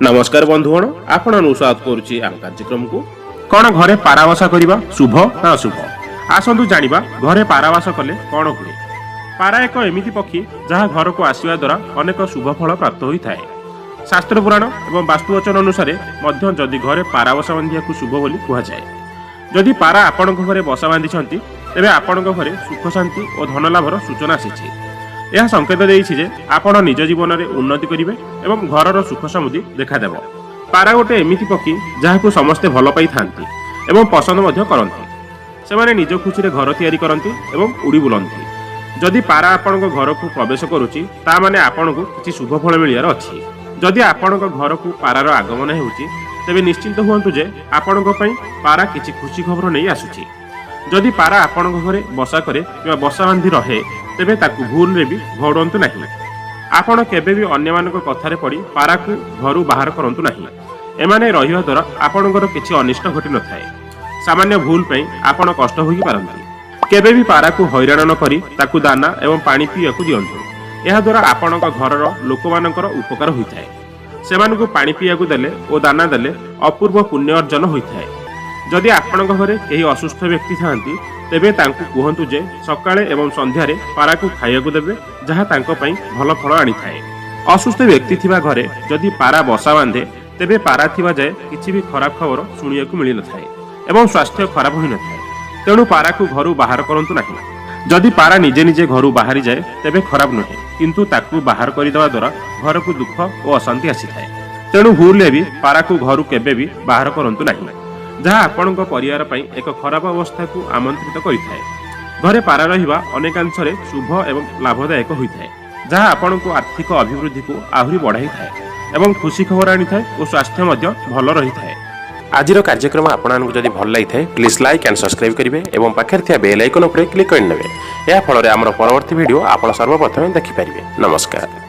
नमस्कार बंधुगण आपण अनुसाद करुच्ची आम कार्यक्रम को कौन घरे पारावास करवा शुभ ना अशुभ आसतु जानिबा घरे पारावास कले कौन हुए। पारा एक एमिति पक्षी जहाँ घर को आसवा द्वारा अनेक शुभ फल प्राप्त होता है। शास्त्र पुराण एवं वास्तुवचन अनुसार मध्य जदि घरे पारावास बांधिया शुभ बोली कहुए। जदि पारा आपण घरे बसा बांधि तेरे आपण घरे सुख शांति और धन लाभर सूचना आसी। यह संकेत देइछि आपण निज जीवन में उन्नति करेंगे एवं घर सुख समृद्धि देखादेव। पारा गोटे एमिति पक्षी जहाँ समस्ते भल पाई थांती एवं पसंद मध्य करती। से निज खुशी रे घर तैयारी करती एवं उड़ी बुलंती। जदि पारा आपण घर को प्रवेश करुच्ची ता माने आपण को किसी शुभ फल मिलियार अच्छी। जदि आपण घर को पारार आगमन होउची तेबे निश्चिंत हुअन्तु जे आपण पारा किसी खुशी खबर नहीं आसुची। जदि पारा आपण घरे बसा करे कि बसा बांधि रहे तेबे ताकू भूल रे भी घोड़ंतु नहीं। आपण केबे भी अन्य मानक कथारे पड़ी पारा को घरु बाहर करंतु नहीं। एमाने रहिवा द्वारा आपणकर किछि अनिष्ट घटी न थाए। सामान्य भूल पई आपण कष्ट होई पारंती। केबे भी पारा को हैरान न करी ताकू दाना एवं पानी पियाकू दियंतु। एहा द्वारा आपणक घरर लोकमानकर उपकार होइथाए। सेमानकु पानी पियाकू देले ओ दाना देले अपूर्व पुण्य अर्जन होइथाए। जदि आपणक घरे केही असुस्थ व्यक्ति थांती तेबे तांकु कुहंतु जे सकाळे एवं संध्यारे पारा को खाइयाकू देबे जहाँ तांको पई भल फल आनी थाए। असुस्थ व्यक्ति थिबा घरे जदि पारा बसा बांधे तेबे पारा थिबा जाय किछि भी खराब खबर सुनियाकू मिलि न थाए एवं स्वास्थ्य खराब होई न थाए। तेणु पारा को घरु बाहर करंतु नाही। जदि पारा निजे निजे घरु बाहरी जाए तेबे खराब नहे, किंतु ताकू बाहर करिदवा द्वारा घर को दुख और अशांति आसी थाए। तेणु भूल भी पारा को घरु केबे भी बाहर करंतु नाही, जहाँ आपणक परिवार पई एक खराब अवस्था को आमंत्रित करिथाए। घरे पारा रहिबा अनेकांशरे शुभ एवं लाभदायक होइथाए, जहाँ आपणक आर्थिक अभिवृद्धि को आहुरी बढ़ाई थाए एवं खुशी खबर आनी थाए और स्वास्थ्य मध्य भल रही थाए। आजिर कार्यक्रम आपको जदि भल लगी थाए प्लीज लाइक एंड सब्सक्राइब करेंगे और पाखे थिया बेल आइकन उपरे क्लिक करनेबे। या फल आमर परवर्ती वीडियो आप सर्वप्रथम देखिपारे। नमस्कार।